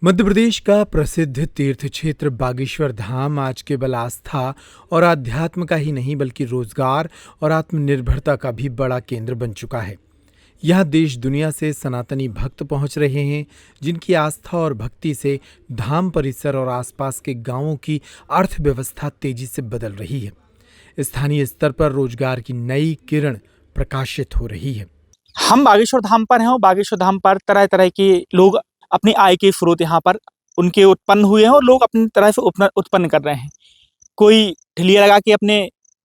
मध्य प्रदेश का प्रसिद्ध तीर्थ क्षेत्र बागेश्वर धाम आज केवल आस्था और आध्यात्म का ही नहीं बल्कि रोजगार और आत्मनिर्भरता का भी बड़ा केंद्र बन चुका है। यहाँ देश दुनिया से सनातनी भक्त पहुंच रहे हैं, जिनकी आस्था और भक्ति से धाम परिसर और आसपास के गांवों की अर्थव्यवस्था तेजी से बदल रही है। स्थानीय स्तर पर रोजगार की नई किरण प्रकाशित हो रही है। हम बागेश्वर धाम पर हैं और बागेश्वर धाम पर तरह तरह के लोग अपनी आय के स्रोत यहाँ पर उनके उत्पन्न हुए हैं और लोग अपनी तरह से उत्पन्न कर रहे हैं। कोई ठेलिया लगा के अपने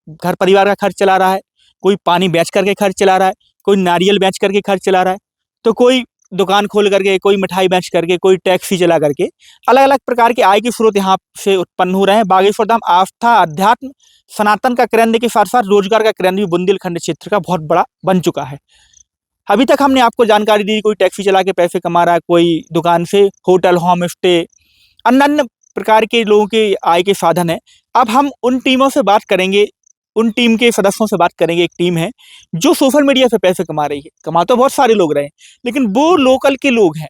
घर परिवार का खर्च चला रहा है, कोई पानी बेच करके खर्च चला रहा है, कोई नारियल बेच करके खर्च चला रहा है, तो कोई दुकान खोल करके, कोई मिठाई बेच करके, कोई टैक्सी चला करके अलग अलग प्रकार के आय के स्रोत यहाँ से उत्पन्न हो रहे हैं। बागेश्वर धाम आस्था, अध्यात्म, सनातन का केंद्र के साथ साथ रोजगार का केंद्र भी बुंदेलखंड क्षेत्र का बहुत बड़ा बन चुका है। अभी तक हमने आपको जानकारी दी, कोई टैक्सी चला के पैसे कमा रहा है, कोई दुकान से होटल, होम स्टे, अन्य अन्य प्रकार के लोगों के आय के साधन है। अब हम उन टीमों से बात करेंगे, उन टीम के सदस्यों से बात करेंगे। एक टीम है जो सोशल मीडिया से पैसे कमा रही है। कमा तो बहुत सारे लोग रहे हैं, लेकिन वो लोकल के लोग हैं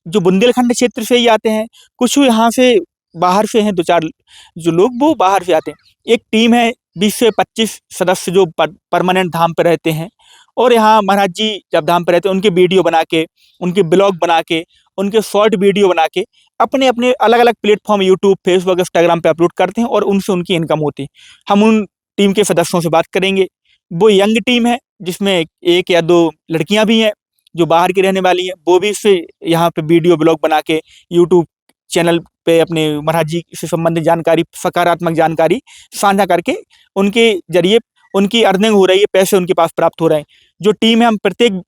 जो बुंदेलखंड क्षेत्र से ही आते हैं। कुछ यहाँ से बाहर से हैं, 2-4 जो लोग वो बाहर से आते हैं। एक टीम है 20 से 25 सदस्य जो परमानेंट धाम पे रहते हैं और यहाँ महाराज जी जब धाम पे रहते हैं उनके वीडियो बना के, उनके ब्लॉग बना के, उनके शॉर्ट वीडियो बना के अपने अपने अलग अलग प्लेटफॉर्म यूट्यूब, फेसबुक, इंस्टाग्राम पे अपलोड करते हैं और उनसे उनकी इनकम होती है। हम उन टीम के सदस्यों से बात करेंगे। वो यंग टीम है जिसमें 1 या 2 लड़कियां भी हैं जो बाहर की रहने वाली हैं। वो भी इससे यहाँ पे वीडियो ब्लॉग बना के यूट्यूब चैनल पे अपने महाराज जी से संबंधित जानकारी, सकारात्मक जानकारी साझा करके उनके जरिए उनकी अर्निंग हो रही है, पैसे उनके पास प्राप्त हो रहे हैं। जो टीम है, हम प्रत्येक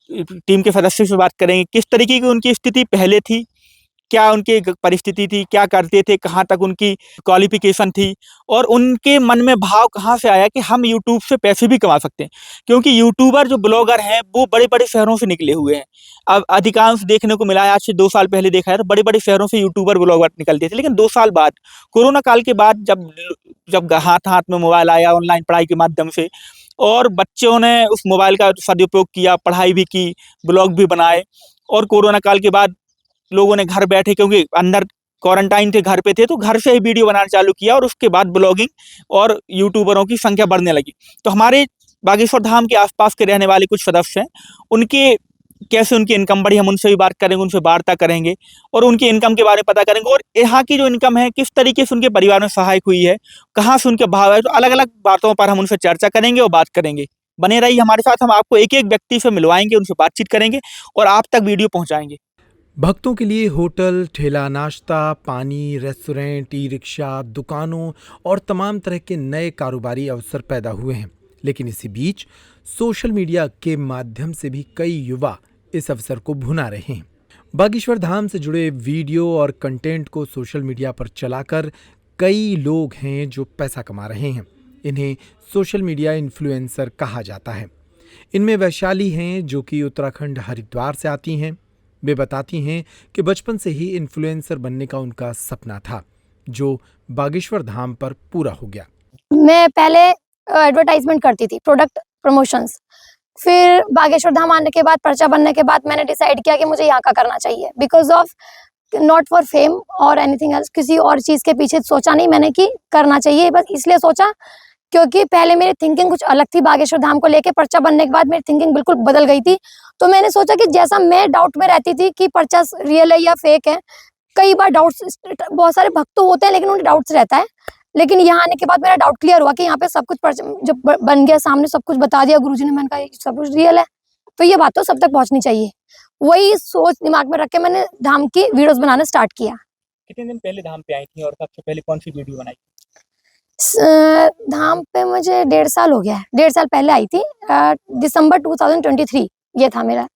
टीम के सदस्य से बात करेंगे किस तरीके की उनकी स्थिति पहले थी, क्या उनकी परिस्थिति थी, क्या करते थे, कहाँ तक उनकी क्वालिफिकेशन थी और उनके मन में भाव कहाँ से आया कि हम यूट्यूब से पैसे भी कमा सकते हैं। क्योंकि यूट्यूबर जो ब्लॉगर हैं वो बड़े-बड़े शहरों से निकले हुए हैं। अब अधिकांश देखने को मिला है, आज से 2 साल पहले देखा है तो बड़े-बड़े शहरों से यूट्यूबर ब्लॉगर निकलते थे। लेकिन 2 साल बाद, कोरोना काल के बाद जब हाथ-हाथ में मोबाइल आया ऑनलाइन पढ़ाई के माध्यम से और बच्चों ने उस मोबाइल का सदुपयोग किया, पढ़ाई भी की, ब्लॉग भी बनाए और कोरोना काल के बाद लोगों ने घर बैठे, क्योंकि अंदर क्वारंटाइन थे, घर पे थे, तो घर से ही वीडियो बनाना चालू किया और उसके बाद ब्लॉगिंग और यूट्यूबरों की संख्या बढ़ने लगी। तो हमारे बागेश्वर धाम के आसपास के रहने वाले कुछ सदस्य हैं, उनके कैसे उनकी इनकम बढ़ी, हम उनसे भी बात करेंगे, उनसे वार्ता करेंगे और उनकी इनकम के बारे में पता करेंगे और यहाँ की जो इनकम है किस तरीके से उनके परिवार में सहायक हुई है, कहाँ से उनके भाव है। तो अलग अलग बातों पर हम उनसे चर्चा करेंगे और बात करेंगे। बने रहिए हमारे साथ, हम आपको एक एक व्यक्ति से मिलवाएंगे, उनसे बातचीत करेंगे और आप तक वीडियो पहुंचाएंगे। भक्तों के लिए होटल, ठेला नाश्ता, पानी, रेस्टोरेंट, ई रिक्शा, दुकानों और तमाम तरह के नए कारोबारी अवसर पैदा हुए हैं। लेकिन इसी बीच सोशल मीडिया के माध्यम से भी कई युवा इस अवसर को भुना रहे हैं। बागेश्वर धाम से जुड़े वीडियो और कंटेंट को सोशल मीडिया पर चलाकर कई लोग हैं जो पैसा कमा रहे हैं। इन्हें सोशल मीडिया इन्फ्लुएंसर कहा जाता है। इनमें वैशाली हैं जो कि उत्तराखंड हरिद्वार से आती हैं। वे बताती हैं कि बचपन से ही इन्फ्लुएंसर बनने का उनका सपना था, जो बागेश्वर धाम पर पूरा हो गया। मैं पहले एडवर्टाइजमेंट करती थी, प्रोडक्ट प्रमोशंस। फिर बागेश्वर धाम आने के बाद, पर्चा बनने के बाद मैंने डिसाइड किया कि मुझे यहाँ का करना चाहिए, because of not for fame और एनीथिंग एल्स। किसी और चीज के पीछे सोचा नहीं मैंने कि करना चाहिए, बस इसलिए सोचा क्योंकि पहले मेरी थिंकिंग कुछ अलग थी। बागेश्वर धाम को लेके पर्चा बनने के बाद मेरी थिंकिंग बिल्कुल बदल गई थी। तो मैंने सोचा कि जैसा मैं डाउट में रहती थी कि पर्चा रियल है या फेक है, कई बार डाउट्स, बहुत सारे भक्त तो होते हैं लेकिन उन्हें डाउट्स रहता है, लेकिन यहाँ आने के बाद मेरा डाउट क्लियर हुआ कि यहाँ पे सब कुछ जब बन गया, सामने सब कुछ बता दिया गुरुजी ने, मैंने कहा सब कुछ रियल है, तो ये बात तो सब तक पहुंचनी चाहिए। वही सोच दिमाग में रख के मैंने धाम की वीडियोस बनाना स्टार्ट किया। कितने दिन पहले धाम पे आई थी और सबसे पहले कौन सी वीडियो बनाई? धाम पे मुझे 1.5 साल हो गया है। 1.5 साल पहले आई थी, दिसंबर 2023 ये था मेरा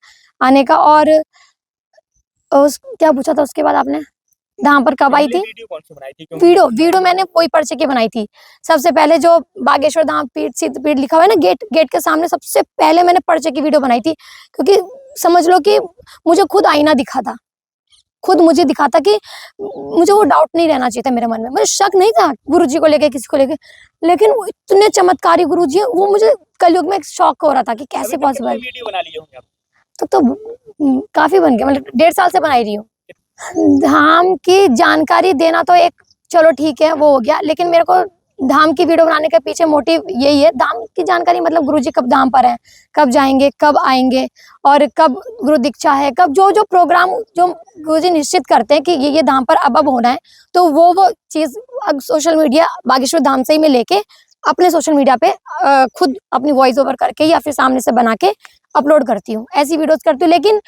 आने का। और क्या पूछा था उसके बाद आपने, धाम पर कब आई थी? वीडियो कौन सी बनाई थी? वीडियो मैंने कोई पर्चे की बनाई थी। सबसे पहले जो बागेश्वर धाम पीठ, सिद्ध पीठ लिखा हुआ है ना गेट के सामने, सबसे पहले मैंने पर्चे की वीडियो बनाई थी। क्योंकि समझ लो कि मुझे खुद आईना दिखा था, खुद मुझे दिखा था कि मुझे वो डाउट नहीं रहना चाहिए था मेरे मन में। मुझे शक नहीं था गुरुजी को लेके, किसी को लेके, लेकिन वो इतने चमत्कारी गुरुजी हैं, वो मुझे कलयुग में शौक हो रहा था कि कैसे पॉसिबल। वीडियो बना लिए होंगे आप? तो काफी बन गया, मतलब 1.5 साल से बनाई रही हूँ। धाम की जानकारी देना तो एक चलो ठीक है, वो हो गया, लेकिन मेरे को धाम की वीडियो बनाने के पीछे मोटिव यही है। धाम की जानकारी मतलब गुरुजी कब धाम पर हैं, कब जाएंगे, कब आएंगे, और कब गुरु दीक्षा है, कब जो जो प्रोग्राम जो गुरुजी निश्चित करते हैं कि ये धाम पर अब होना है, तो वो चीज अब सोशल मीडिया बागेश्वर धाम से ही मैं लेके अपने सोशल मीडिया पे खुद अपनी वॉइस ओवर करके या फिर सामने से बना के अपलोड करती हूँ, ऐसी वीडियोस करती हूँ। लेकिन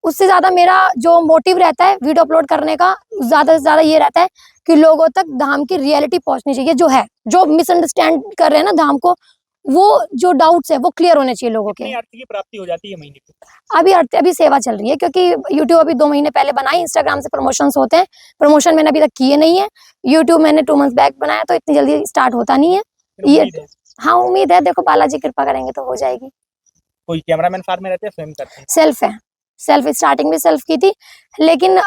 उससे ज्यादा मेरा जो मोटिव रहता है वीडियो अपलोड करने का, ज्यादा से ज्यादा ये रहता है कि लोगों तक धाम की रियलिटी पहुंचनी चाहिए, जो है, जो मिसअंडरस्टैंड कर रहे हैं ना धाम को, वो जो डाउट्स है वो क्लियर होने चाहिए लोगों के। कितनी आरती की प्राप्ति हो जाती है महीने की? अभी सेवा चल रही है, क्योंकि यूट्यूब अभी 2 महीने पहले बनाई, इंस्टाग्राम से प्रमोशंस होते हैं, प्रमोशन मैंने अभी तक किए नहीं है। यूट्यूब मैंने 2 मंथ्स बैक बनाया, तो इतनी जल्दी स्टार्ट होता नहीं है ये। उम्मीद है। हाँ, उम्मीद है, देखो बालाजी कृपा करेंगे तो हो जाएगी। कोई कैमरामैन साथ में रहते हैं, स्वयं करते हैं? सेल्फ है, सेल्फ स्टार्टिंग में सेल्फ की थी, लेकिन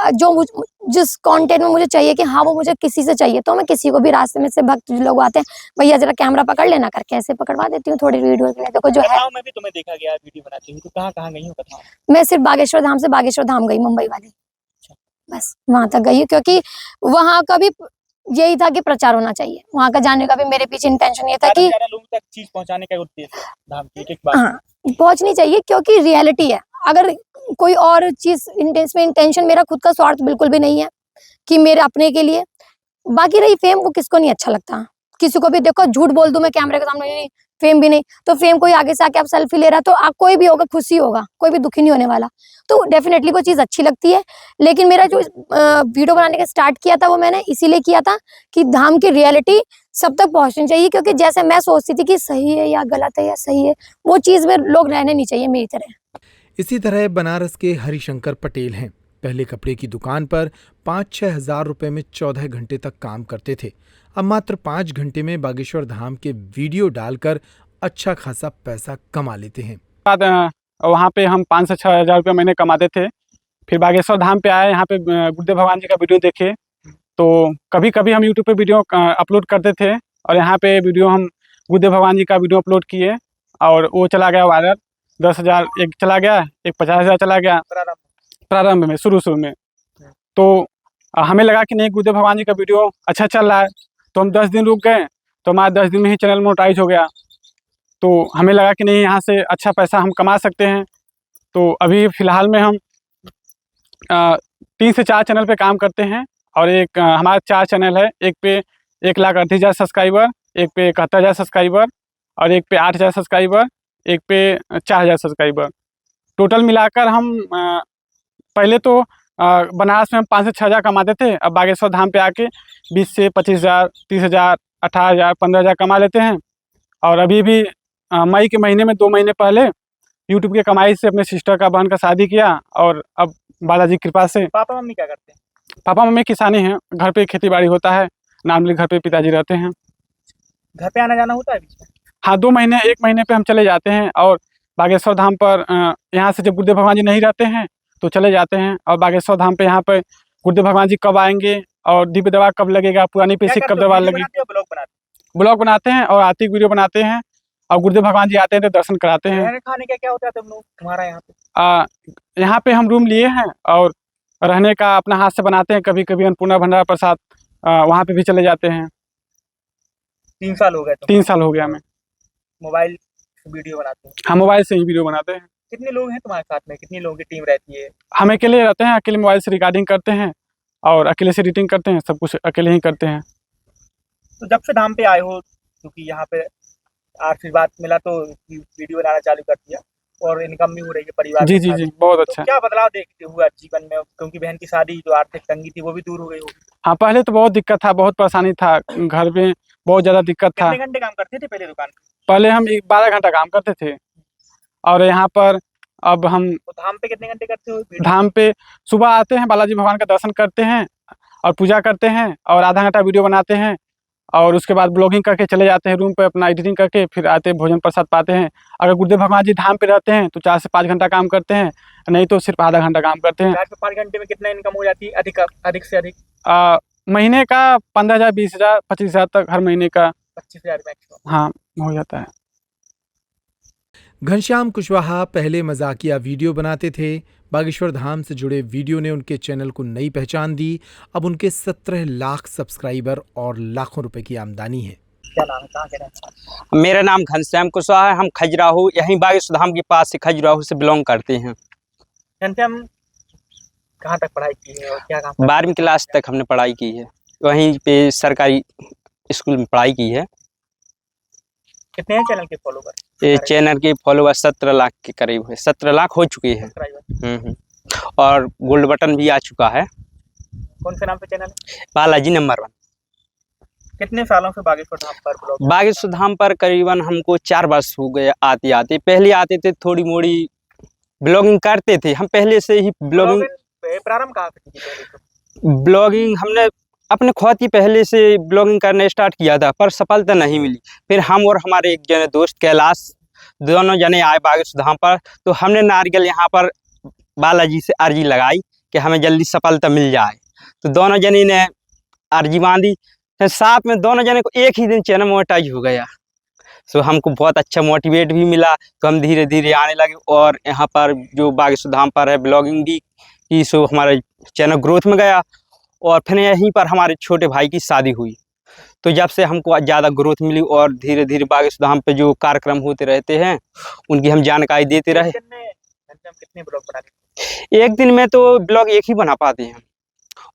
जिस कंटेंट में मुझे चाहिए कि हाँ वो मुझे किसी से चाहिए, तो मैं किसी को भी रास्ते में से भक्त जो लोग आते हैं, भैया जरा कैमरा पकड़ लेना करके ऐसे पकड़वा देती हूँ थोड़ी वीडियो के लिए। देखो जो है, कथाओं में भी तुम्हें देखा गया है वीडियो बनाती हुई, तो कहाँ गई हो कथाओं में? मैं सिर्फ बागेश्वर धाम से बागेश्वर धाम गई, मुंबई वाली, बस वहां तक गई, क्योंकि वहां का भी यही था कि प्रचार होना चाहिए, वहां का जाने का भी मेरे पीछे इंटेंशन ये था कि ज्यादा लोगों तक चीज पहुंचाने का उद्देश्य है धाम की एक बात। हाँ पहुंचनी चाहिए, क्योंकि रियलिटी है। अगर कोई और चीज इंटेंशन, मेरा खुद का स्वार्थ बिल्कुल भी नहीं है कि मेरे अपने के लिए। बाकी रही फेम, वो किसको नहीं अच्छा लगता, किसी को भी देखो झूठ बोल दूं मैं कैमरे के सामने, नहीं फेम भी नहीं, तो फेम कोई आगे से आके आप सेल्फी ले रहा, तो आप कोई भी होगा खुशी होगा, कोई भी दुखी नहीं होने वाला, तो डेफिनेटली कोई चीज अच्छी लगती है। लेकिन मेरा जो वीडियो बनाने का स्टार्ट किया था वो मैंने इसीलिए किया था कि धाम की रियलिटी सब तक पहुंचनी चाहिए, क्योंकि जैसे मैं सोचती थी कि सही है या गलत है या सही है, वो चीज में लोग रहने नहीं चाहिए मेरी तरह। इसी तरह बनारस के हरिशंकर पटेल हैं। पहले कपड़े की दुकान पर 5-6 हजार रुपए में 14 घंटे तक काम करते थे। अब मात्र 5 घंटे में बागेश्वर धाम के वीडियो डालकर अच्छा खासा पैसा कमा लेते हैं। वहाँ पे हम 5 से 6 हज़ार रुपये महीने कमाते थे। फिर बागेश्वर धाम पे आए, यहाँ पे गुरुदेव भगवान जी का वीडियो देखे, तो कभी कभी हम यूट्यूब पे वीडियो अपलोड करते थे, और यहाँ पे वीडियो हम गुरुदेव भगवान जी का वीडियो अपलोड किए, और वो चला गया वायरल। 10,000 एक चला गया, एक 50,000 चला गया प्रारंभ में, शुरू में। तो हमें लगा कि नहीं, गुरुदेव भगवान जी का वीडियो अच्छा चल रहा है, तो हम 10 दिन रुक गए, तो हमारा 10 दिन में ही चैनल मोनेटाइज हो गया। तो हमें लगा कि नहीं, यहाँ से अच्छा पैसा हम कमा सकते हैं। तो अभी फ़िलहाल में हम 3 से 4 चैनल पे काम करते हैं, और एक हमारा 4 चैनल है। एक पे 1,38,000 सब्सक्राइबर, एक पे 71,000 सब्सक्राइबर, और एक पे 8,000 सब्सक्राइबर, एक पे 4,000 सब्सक्राइबर। टोटल मिलाकर हम पहले तो बनारस में हम 5 से 6 हज़ार कमाते थे, अब बागेश्वर धाम पे आके 20 से 25,000, 30,000, 18,000, 15,000 कमा लेते हैं। और अभी भी मई के महीने में 2 महीने पहले यूट्यूब की कमाई से अपने सिस्टर का बहन का शादी किया, और अब बालाजी कृपा से। पापा मम्मी क्या करते हैं? पापा मम्मी किसानी हैं, घर पे खेती बाड़ी होता है, नॉर्मली घर पे पिताजी रहते हैं। घर पे आना जाना होता है बीच में? हाँ, 2 महीने 1 महीने पे हम चले जाते हैं, और बागेश्वर धाम पर यहाँ से जब गुरुदेव भगवान जी नहीं रहते हैं तो चले जाते हैं, और बागेश्वर धाम पे यहाँ पे गुरुदेव भगवान जी कब आएंगे, और दिव्य दरबार कब लगेगा, पुरानी पेशी कब दरबार लगेगी, ब्लॉग बनाते हैं और आर्थिक वीडियो बनाते हैं, और गुरुदेव भगवान जी आते हैं तो दर्शन कराते हैं। रहने खाने का क्या होता है तुम लोग तुम्हारा यहाँ पे? यहाँ पे हम रूम लिए हैं, और रहने का अपना हाथ से बनाते हैं। कभी कभी अन्नपूर्णा भंडार प्रसाद वहाँ पे भी चले जाते हैं। 3 साल हो गए? 3 साल हो गया हमें। मोबाइल वीडियो बनाते हैं? हम मोबाइल से ही वीडियो बनाते हैं। कितने लोग हैं तुम्हारे साथ में, कितनी लोगों की टीम रहती है? हम अकेले रहते हैं, अकेले मोबाइल से रिकॉर्डिंग करते हैं, और अकेले से एडिटिंग करते हैं, सब कुछ अकेले ही करते हैं। तो जब से धाम पे आए हो, क्योंकि यहाँ पे आशीर्वाद मिला तो वीडियो बनाना चालू कर दिया, और इनकम भी हो रही है परिवार जी के जी साथ। जी, बहुत तो अच्छा। क्या बदलाव देखते हुआ जीवन में, क्योंकि बहन की शादी जो आर्थिक तंगी थी वो भी दूर हो गई होगी? हाँ, पहले तो बहुत दिक्कत था, बहुत परेशानी था, घर में बहुत ज़्यादा दिक्कत था। कितने घंटे काम करते थे पहले दुकान पे? पहले हम 12 घंटा काम करते थे, और यहाँ पर अब हम तो धाम पे कितने घंटे करते हो वीडियो? धाम पे सुबह आते हैं, बालाजी भगवान का दर्शन करते हैं और पूजा करते हैं, और आधा घंटा वीडियो बनाते हैं, और उसके बाद ब्लॉगिंग करके चले जाते हैं रूम पे, अपना एडिटिंग करके फिर आते हैं, भोजन प्रसाद पाते हैं। अगर गुरुदेव भगवान जी धाम पे रहते हैं तो 4 से 5 घंटा काम करते हैं, नहीं तो सिर्फ आधा घंटा काम करते हैं। 4 से 5 घंटे में कितना इनकम हो जाती है अधिक से अधिक? महीने का 15,000, 20,000, 25,000 तक हर महीने का। 25,000 मैक्सिमम? हाँ, हो जाता है। घनश्याम कुशवाहा पहले मजाकिया वीडियो बनाते थे। बागेश्वर धाम से जुड़े वीडियो ने उनके चैनल को नई पहचान दी। अब उनके 17 लाख सब्सक्राइबर और लाखों रुपए की आमदनी है। क्या नाम है, कहाँ के रहने वाले? मेरा नाम घनश्याम कुशवाहा है। हम खजुराहो यहीं बागेश्वर धाम के पास से खजुराहो से बिलोंग करते हैं। घनश्याम कहाँ तक पढ़ाई की है और क्या काम करते 12वीं क्लास तक हमने पढ़ाई की है, वहीं पे सरकारी स्कूल में पढ़ाई की है। हैं? कितने हैं चैनल के फॉलोवर? ये चैनल के फॉलोवर 17 लाख के करीब है, 17 लाख हो चुके हैं। सब्सक्राइबर और गोल्ड बटन भी आ चुका है। कौन से नाम पे चैनल है? बालाजी नंबर 1। कितने सालों से बागेश्वर धाम पर ब्लॉग? बागेश्वर धाम पर करीबन हमको 4 वर्ष हो गए आते आते। पहले आते थे, थोड़ी मोड़ी ब्लॉगिंग करते थे। हम पहले से ही ब्लॉगिंग प्रारंभ कहाँ से की पहले तो? ब्लॉगिंग हमने अपने खुद ही पहले से ब्लॉगिंग करना स्टार्ट किया था, पर सफलता नहीं मिली। फिर हम और हमारे एक जने दोस्त कैलाश दोनों जने आए बागेश्वर धाम पर, तो हमने नारियल यहाँ पर बालाजी से अर्जी लगाई कि हमें जल्दी सफलता मिल जाए। तो दोनों जने ने अर्जी बांधी, फिर साथ में दोनों जने को एक ही दिन चैनल मोनेटाइज हो गया। सो हमको बहुत अच्छा मोटिवेट भी मिला, तो हम धीरे धीरे आने लगे। और यहाँ पर जो बागेश्वर धाम पर है ब्लॉगिंग भी की, सो हमारा चैनल ग्रोथ में गया। और फिर यहीं पर हमारे छोटे भाई की शादी हुई, तो जब से हमको ज़्यादा ग्रोथ मिली और धीरे धीरे बागेश्वर धाम पे जो कार्यक्रम होते रहते हैं उनकी हम जानकारी देते रहे। कितने ब्लॉग बना लेते? एक दिन में तो ब्लॉग एक ही बना पाते हैं,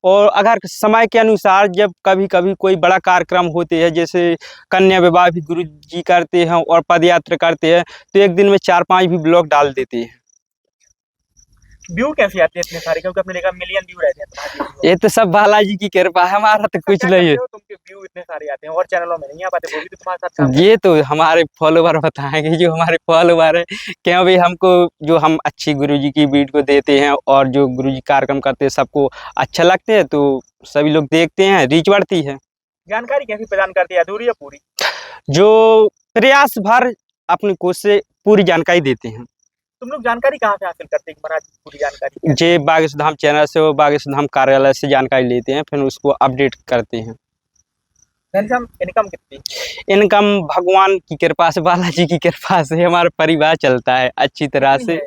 और अगर समय के अनुसार जब कभी कभी कोई बड़ा कार्यक्रम होते हैं, जैसे कन्या विवाह भी गुरु जी करते हैं और पद यात्रा करते हैं, तो एक दिन में 4-5 भी ब्लॉग डाल देते हैं। व्यू कैसे आते हैं इतने सारे? क्योंकि आपने देखा मिलियन व्यू रहते हैं तुम्हारे video ये तो सब बालाजी की कृपा है, हमारा तो में। कुछ क्या नहीं है। करते हो तुमके व्यू इतने सारे आते हैं और चैनलों में नहीं आ पाते, वो भी तो तुम्हारे साथ काम ये तो हमारे फॉलोवर बताएंगे, जो हमारे फॉलोवर है, क्यों भी हमको जो हम अच्छी गुरुजी की वीडियो देते हैं और जो गुरुजी कार्यक्रम करते हैं सबको अच्छा लगते हैं, तो सभी लोग देखते हैं, रीच बढ़ती है। जानकारी कैसे प्रदान करते हैं, अधूरी या पूरी? जो प्रयास भर अपनी कोशिश से पूरी जानकारी देते हैं। तुम लोग जानकारी कहाँ से हासिल करते हैं कि महाराज पूरी जानकारी? जे बागेश्वर धाम चैनल से और बागेश्वर धाम कार्यालय से जानकारी लेते हैं, फिर उसको अपडेट करते हैं। घनश्याम इनकम कितनी? इनकम भगवान की कृपा से, बालाजी की कृपा से हमारा परिवार चलता है अच्छी तरह से।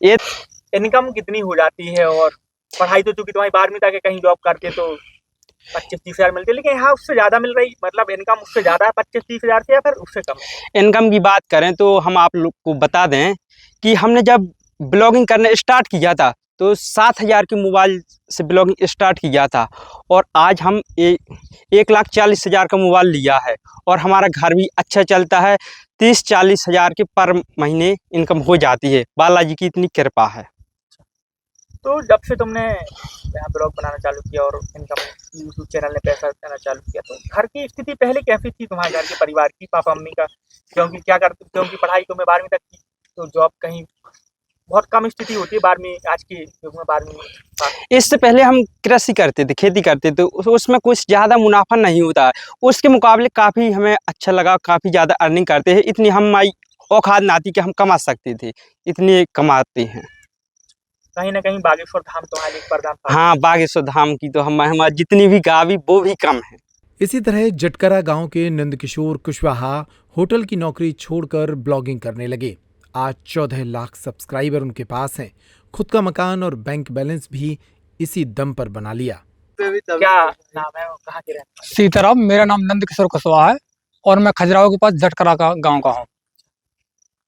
ये इनकम कितनी हो जाती है? और पढ़ाई तो चूंकि तुम्हारी 12वीं तक है, कहीं जॉब करते तो 25-30 हजार मिलते, लेकिन यहाँ उससे ज्यादा मिल रही, मतलब इनकम उससे ज्यादा है 25-30 हजार से, या फिर उससे कम? इनकम की बात करें तो हम आप लोग को बता दें कि हमने जब ब्लॉगिंग करना स्टार्ट किया था तो 7,000 के मोबाइल से ब्लॉगिंग स्टार्ट किया था, और आज हम 1,40,000 का मोबाइल लिया है, और हमारा घर भी अच्छा चलता है। 30-40 हजार के पर महीने इनकम हो जाती है। बालाजी की इतनी कृपा है। तो जब से तुमने यहाँ ब्लॉग बनाना चालू किया और इनकम यूट्यूब चैनल ने पैसा देना चालू किया, तो घर की स्थिति पहले कैसी थी तुम्हारे घर के परिवार की, पापा मम्मी का? क्योंकि क्या करते, क्योंकि पढ़ाई तुम्हें 12वीं तक की, तो जॉब कहीं बहुत कम स्थिति होती है 12वीं, आज के युग में 12वीं। इससे पहले हम कृषि करते थे, खेती करते थे, उसमें कुछ ज़्यादा मुनाफा नहीं होता है। उसके मुकाबले काफ़ी हमें अच्छा लगा, काफ़ी ज़्यादा अर्निंग करते हैं। इतनी हमारी औकात ना आती कि हम कमा सकते थे, इतने कमाते हैं। कहीं ना कहीं बागेश्वर धाम तुम्हारे लिए वरदान था। हाँ, बागेश्वर धाम की तो हमारी जितनी भी गावी वो भी कम है। इसी तरह जटकरा गांव के नंदकिशोर कुशवाहा होटल की नौकरी छोड़कर ब्लॉगिंग करने लगे। आज 14 लाख सब्सक्राइबर उनके पास हैं। खुद का मकान और बैंक बैलेंस भी इसी दम पर बना लिया। क्या नाम है, कहाँ के रहते? सीताराम, मेरा नाम नंदकिशोर कुशवाहा है और मैं खजुराहो के पास जटकरा का गांव का हूँ।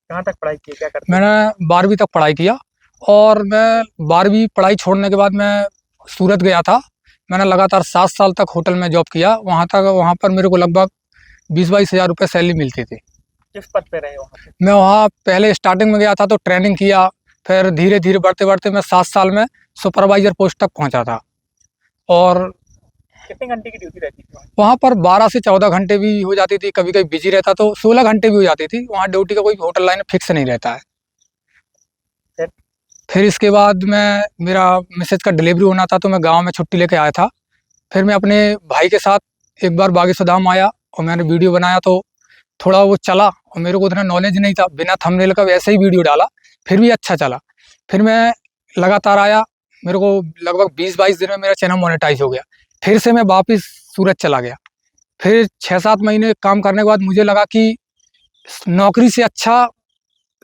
कहाँ तक पढ़ाई की, क्या करते? मैंने 12वीं तक पढ़ाई किया, और मैं 12वीं पढ़ाई छोड़ने के बाद मैं सूरत गया था। मैंने लगातार 7 साल तक होटल में जॉब किया। वहाँ पर मेरे को लगभग 20-22 हज़ार रुपये सैलरी मिलती थी। किस पद पे रहे वहाँ पे? मैं वहाँ पहले स्टार्टिंग में गया था तो ट्रेनिंग किया, फिर धीरे धीरे बढ़ते बढ़ते मैं 7 साल में सुपरवाइजर पोस्ट तक पहुँचा था। और कितने घंटे की ड्यूटी रहती थी? वहाँ पर 12 से 14 घंटे भी हो जाती थी, कभी कभी बिजी रहता तो 16 घंटे भी हो जाती थी। वहाँ ड्यूटी का कोई होटल लाइन फिक्स नहीं रहता है। फिर इसके बाद मेरा मिसेज का डिलीवरी होना था, तो मैं गांव में छुट्टी लेके आया था। फिर मैं अपने भाई के साथ एक बार बागेश्वर धाम आया और मैंने वीडियो बनाया, तो थोड़ा वो चला, और मेरे को उतना नॉलेज नहीं था, बिना थंबनेल का वैसे ही वीडियो डाला, फिर भी अच्छा चला। फिर मैं लगातार आया, मेरे को लगभग 20-22 दिन में मेरा चैनल मोनेटाइज हो गया। फिर से मैं वापस सूरत चला गया। फिर 6-7 महीने काम करने के बाद मुझे लगा कि नौकरी से अच्छा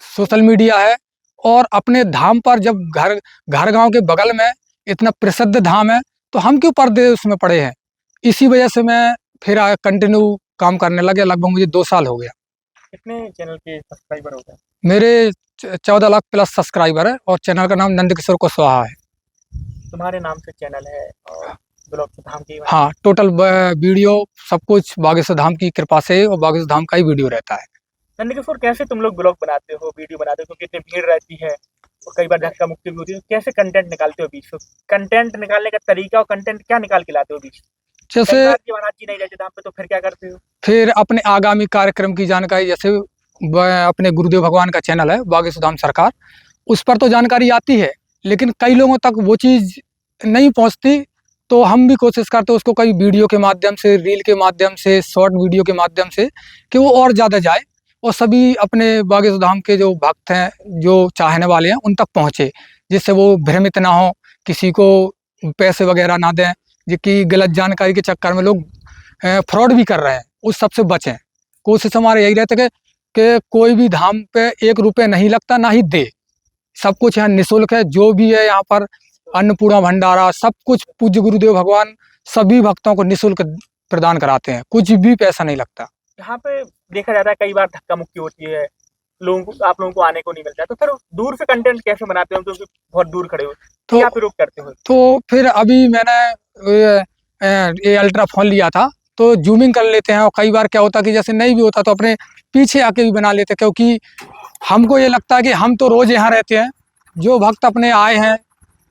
सोशल मीडिया है। और अपने धाम पर जब घर घर गांव के बगल में इतना प्रसिद्ध धाम है तो हम क्यों पर्दे उसमें पड़े हैं। इसी वजह से मैं फिर कंटिन्यू काम करने लगे। लगभग मुझे 2 साल हो गया। कितने चैनल के सब्सक्राइबर हो गए? मेरे 14 लाख प्लस सब्सक्राइबर है और चैनल का नाम नंदकिशोर कुशवाहा है। तुम्हारे नाम से चैनल है और ब्लॉग धाम की? हाँ, टोटल वीडियो सब कुछ बागेश्वर धाम की कृपा से और बागेश्वर धाम का ही वीडियो रहता है। नंदकिशोर, कैसे तुम लोग ब्लॉग बनाते हो, वीडियो बनाते हो, क्योंकि इतनी भीड़ रहती है और कई बार धक्का मुक्की भी होती है, तो कैसे कंटेंट निकालते हो बीच में? कंटेंट निकालने का तरीका और कंटेंट क्या निकाल के लाते हो बीच? जैसे महाराज जी नहीं रहते धाम पे तो फिर क्या करते हो? फिर अपने आगामी कार्यक्रम की जानकारी, जैसे अपने गुरुदेव भगवान का चैनल है बागेश्वर धाम सरकार, उस पर तो जानकारी आती है लेकिन कई लोगों तक वो चीज़ नहीं पहुंचती, तो हम भी कोशिश करते हैं उसको कई वीडियो के माध्यम से, रील के माध्यम से, शॉर्ट वीडियो के माध्यम से कि वो और ज़्यादा जाए और सभी अपने बागेश्वर धाम के जो भक्त हैं, जो चाहने वाले हैं, उन तक पहुँचे, जिससे वो भ्रमित ना हो, किसी को पैसे वगैरह ना दें, जिसकी गलत जानकारी के चक्कर में लोग फ्रॉड भी कर रहे हैं, उस सबसे बचें। कोशिश हमारे यही रहती है कि कोई भी धाम पे 1 रुपये नहीं लगता, ना ही दे। सब कुछ यहाँ निःशुल्क है। जो भी है यहाँ पर अन्नपूर्णा भंडारा सब कुछ पूज्य गुरुदेव भगवान सभी भक्तों को निःशुल्क प्रदान कराते हैं, कुछ भी पैसा नहीं लगता। यहाँ पे देखा जाता है कई बार धक्का मुक्की होती है, आप लोगों को आने को नहीं मिलता है, तो फिर दूर से कंटेंट कैसे बनाते हो, क्योंकि बहुत दूर खड़े हो तो क्या प्रयोग करते हो? तो फिर अभी मैंने ये अल्ट्रा फोन लिया था तो जूमिंग कर लेते हैं, और कई बार क्या होता कि जैसे नहीं भी होता तो अपने पीछे आके भी बना लेते, क्योंकि हमको ये लगता है कि हम तो रोज़ यहाँ रहते हैं, जो भक्त अपने आए हैं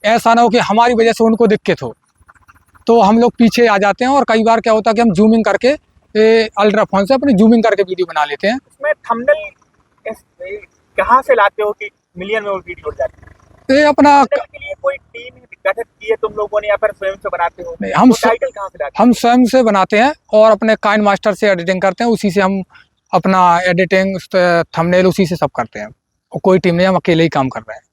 ऐसा ना हो कि हमारी वजह से उनको दिक्कत हो, तो हम लोग पीछे आ जाते हैं। और कई बार क्या होता है कि हम जूमिंग करके अल्ट्रा फोन से अपनी जूमिंग करके वीडियो बना लेते हैं। उसमें थंबनेल कहाँ से लाते हो कि मिलियन में वो वीडियो हो जाती है? ये अपना के लिए कोई टीम गठित की है तुम लोगों ने या फिर स्वयं से बनाते हो? नहीं, हम टाइटल कहाँ से लाते हो? हम स्वयं से बनाते हैं और अपने काइन मास्टर से एडिटिंग करते हैं, उसी से हम अपना एडिटिंग थंबनेल उसी से सब करते हैं, और कोई टीम नहीं, हम अकेले ही काम कर रहे हैं।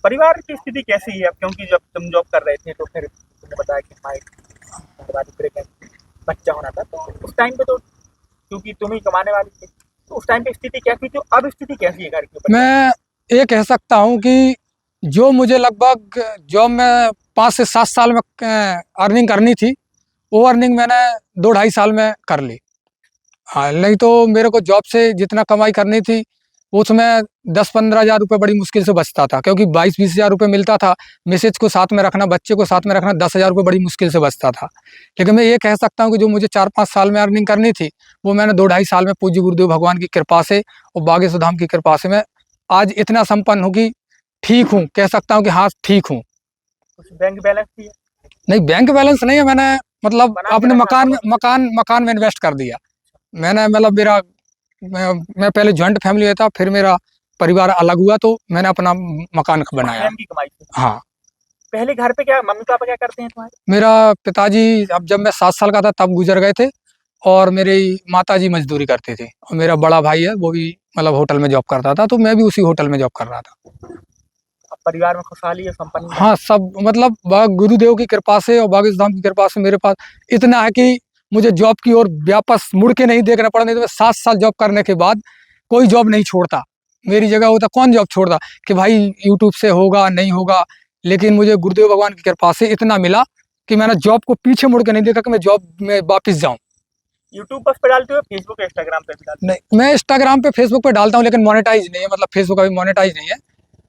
परिवार की स्थिति कैसी है अब, क्योंकि जब तुम जॉब कर रहे थे तो फिर तुमने बताया कि हमारे बच्चा होना था, तो उस टाइम पे तो क्योंकि तुम ही कमाने वाली थी, तो उस टाइम पे स्थिति कैसी थी, अब स्थिति कैसी है घर की? मैं ये कह सकता हूँ कि जो मुझे लगभग जॉब में 5 से 7 साल में अर्निंग करनी थी, वो अर्निंग मैंने 2-2.5 साल में कर ली। हाँ, नहीं तो मेरे को जॉब से जितना कमाई करनी थी उसमें 10-15 हज़ार रुपये बड़ी मुश्किल से बचता था, क्योंकि 22-20 हज़ार रुपये मिलता था। मैसेज को साथ में रखना, बच्चे को साथ में रखना, 10 हज़ार रुपये बड़ी मुश्किल से बचता था। लेकिन मैं ये कह सकता हूँ कि जो मुझे 4-5 साल में अर्निंग करनी थी वो मैंने 2-2.5 साल में पूज्य गुरुदेव भगवान की कृपा से और बागेश्वर धाम की कृपा से मैं आज इतना संपन्न हूँ कि ठीक हूँ, कह सकता हूँ कि हाँ ठीक हूँ। कुछ बैंक बैलेंस भी है? नहीं, बैंक बैलेंस नहीं है, मैंने मतलब अपने मकान में इन्वेस्ट कर दिया मैंने। मतलब मैं पहले जॉइंट फैमिली में था, फिर मेरा परिवार अलग हुआ तो मैंने अपना मकान बनाया। की कमाई से? हाँ। पहले घर पे क्या मम्मी पापा क्या करते हैं तुम्हारे? मेरा पिताजी अब जब मैं 7 साल का था तब गुजर गए थे, और मेरी माताजी मजदूरी करते थे, और मेरा बड़ा भाई है वो भी मतलब होटल में जॉब करता था, तो मैं भी उसी होटल में जॉब कर रहा था। अब परिवार में खुशहाली है, संपन्न? हाँ, सब मतलब गुरुदेव की कृपा से और बागेश्वर धाम की कृपा से मेरे पास इतना है कि मुझे जॉब की ओर वापस मुड़ के नहीं देखना पड़ा। नहीं तो मैं 7 साल जॉब करने के बाद कोई जॉब नहीं छोड़ता, मेरी जगह होता कौन जॉब छोड़ता कि भाई यूट्यूब से होगा नहीं होगा। लेकिन मुझे गुरुदेव भगवान की कृपा से इतना मिला कि मैंने जॉब को पीछे मुड़ के नहीं देखा कि मैं जॉब में वापस जाऊँ। यूट्यूब पर डालते हो, फेसबुक इंस्टाग्राम पे भी डालते हो? नहीं, मैं इंस्टाग्राम पे फेसबुक पे डालता हूँ, लेकिन मोनेटाइज नहीं है, मतलब फेसबुक अभी मोनेटाइज नहीं है।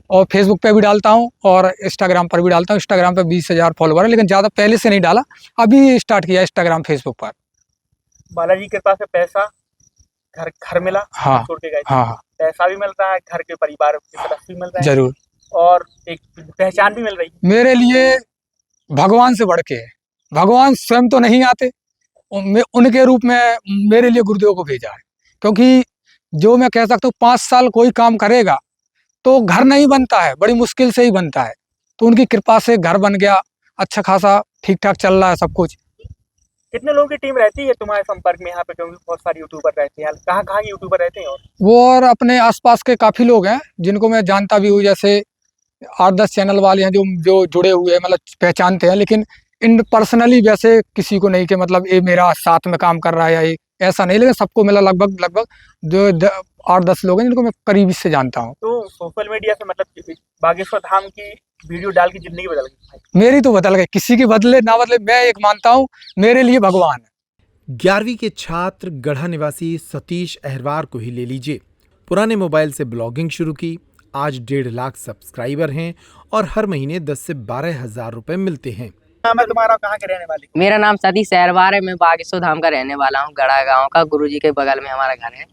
और फेसबुक पे भी डालता हूँ और इंस्टाग्राम पर भी डालता हूँ। इंस्टाग्राम पे 20 हज़ार फॉलोवर है, लेकिन ज़्यादा पहले से नहीं डाला, अभी स्टार्ट किया इंस्टाग्राम फेसबुक पर। बालाजी की कृपा से पैसा घर मिला? हाँ, छोड़ के गए? हाँ, पैसा भी मिल रहा है, घर के परिवार की तरफ भी मिल रहा है, जरूर, और एक पहचान भी मिल रही है। मेरे लिए भगवान से बढ़ के है। भगवान स्वयं तो नहीं आते, उनके रूप में मेरे लिए गुरुदेव को भेजा है, क्योंकि जो मैं कह सकता हूँ 5 साल कोई काम करेगा तो घर नहीं बनता है, बड़ी मुश्किल से ही बनता है। तो उनकी कृपा से घर बन गया, अच्छा खासा ठीक ठाक चल रहा है सब कुछ। कितने लोगों की टीम रहती है तुम्हारे संपर्क में यहाँ पे, क्योंकि बहुत सारे यूट्यूबर रहते हैं? कहाँ कहाँ यूट्यूबर रहते हैं? और अपने आसपास के काफ़ी लोग हैं जिनको मैं जानता भी हूँ, जैसे 8-10 चैनल वाले हैं जो जुड़े हुए हैं, मतलब पहचानते हैं, लेकिन इन पर्सनली वैसे किसी को नहीं कि मतलब ये मेरा साथ में काम कर रहा है या ये ऐसा नहीं। लेकिन सबको मिला लगभग जो 8-10 लोग हैं जिनको मैं करीबी से जानता हूँ। तो सोशल मीडिया से मतलब बागेश्वर धाम की वीडियो डाल के जिंदगी बदल गई भाई। मेरी तो बदल गई, किसी की बदले ना बदले, मैं एक मानता हूँ मेरे लिए भगवान है। 11वीं के छात्र गढ़ा निवासी सतीश अहरवार को ही ले लीजिए। पुराने मोबाइल से ब्लॉगिंग शुरू की, आज 1.5 लाख सब्सक्राइबर हैं और हर महीने 10 से 12 हजार रुपए मिलते हैं। नाम है तुम्हारा, कहाँ के रहने वाले? मेरा नाम सतीश अहरवार है। मैं बागेश्वर धाम का रहने वाला हूँ, गढ़ा गांव का। गुरुजी के बगल में हमारा घर है।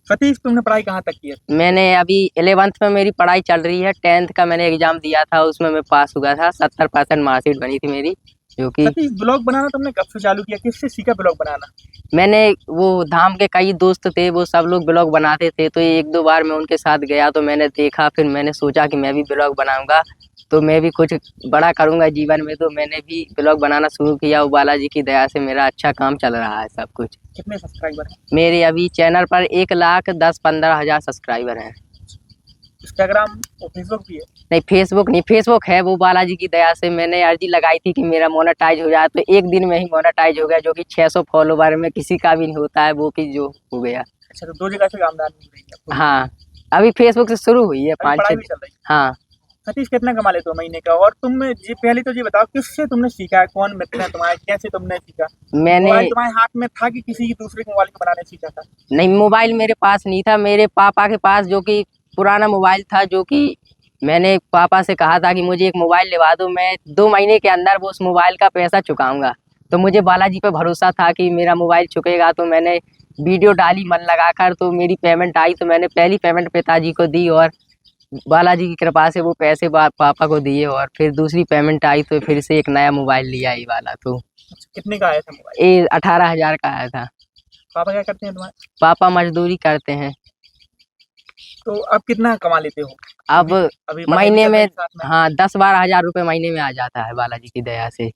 सतीश, तुमने पढ़ाई कहाँ तक की है? मैंने अभी 11th में मेरी पढ़ाई चल रही है। 10th का मैंने एग्जाम दिया था, उसमें मैं पास हुआ था। 70% मार्कशीट बनी थी मेरी। जो कि सतीश, ब्लॉग बनाना तुमने कब से चालू किया? किससे सीखा ब्लॉग बनाना? मैंने वो धाम के कई दोस्त थे, वो सब लोग ब्लॉग बनाते थे, तो 1-2 बार मैं उनके साथ गया तो मैंने देखा, फिर मैंने सोचा कि मैं भी ब्लॉग बनाऊंगा, तो मैं भी कुछ बड़ा करूंगा जीवन में। तो मैंने भी ब्लॉग बनाना शुरू किया। वो बालाजी की दया से मेरा अच्छा काम चल रहा है सब कुछ। कितने सब्सक्राइबर हैं? मेरे अभी चैनल पर 1,10-15 हजार सब्सक्राइबर हैं। इंस्टाग्राम और फेसबुक भी है? नहीं, फेसबुक नहीं, फेसबुक है, वो बालाजी की दया से मैंने अर्जी लगाई थी कि मेरा मोनेटाइज हो जाए, तो एक दिन में ही मोनेटाइज हो गया, जो कि 600 फॉलोवर में किसी का भी नहीं होता है, वो कि जो हो गया। अच्छा, तो 2 जगह से आमदनी हो रही है आपको? हाँ, अभी फेसबुक से शुरू हुई है, अभी 5-6 पढ़ाई भी दिन। चल रही है? हाँ, सतीश, कितना कमा लेते हो महीने का? और तुम जी पहले तो ये बताओ, किससे तुमने सीखा है? कौन मित्र है तुम्हारे? कैसे तुमने सीखा? मैंने मोबाइल तुम्हारे हाथ में था कि किसी की दूसरे के मोबाइल को बनाने सीखा था? नहीं, मोबाइल मेरे पास नहीं था, मेरे पापा के पास, जो कि पुराना मोबाइल था, जो कि मैंने पापा से कहा था कि मुझे एक मोबाइल दिलवा दो, मैं 2 महीने के अंदर वो उस मोबाइल का पैसा चुकाऊंगा। तो मुझे बालाजी पे भरोसा था कि मेरा मोबाइल चुकेगा, तो मैंने वीडियो डाली मन लगाकर, तो मेरी पेमेंट आई, तो मैंने पहली पेमेंट पिताजी को दी और बालाजी की कृपा से वो पैसे पापा को दिए, और फिर दूसरी पेमेंट आई तो फिर से एक नया मोबाइल लिया ये वाला। तो अच्छा, कितने का आया था मोबाइल? ये 18,000 का आया था। पापा क्या करते हैं तुम्हारे? पापा मजदूरी करते हैं। तो अब कितना कमा लेते हो? अब अभी पढ़ाई भी महीने चल रही में, है साथ में? हाँ, 10-12 हजार रुपये महीने में आ जाता है बालाजी की दया से,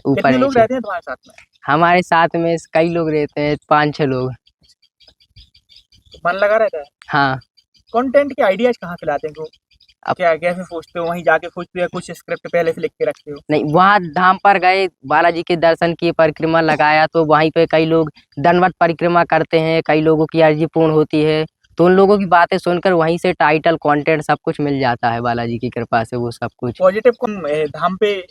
ऊपर कितने लोग नीचे। रहते हैं तुम्हारे साथ में? हमारे साथ में कई लोग रहते हैं, 5-6 लोग। मन लगा रहता है? हाँ, कंटेंट के आइडियाज कहाँ से लाते हो? अब- क्या कैसे सोचते हो? वहीं जाके सोचते हो या कुछ स्क्रिप्ट पहले से लिख के रखते हो? नहीं, वहाँ धाम पर गए, बालाजी के दर्शन किए, परिक्रमा लगाया, तो वहीं पे कई लोग दंडवत परिक्रमा करते हैं, कई लोगों की अर्जी पूर्ण होती है, तो उन लोगों की बातें सुनकर वहीं से टाइटल, कंटेंट सब कुछ मिल जाता है बालाजी की कृपा से, वो सब कुछ। पॉजिटिव धाम पे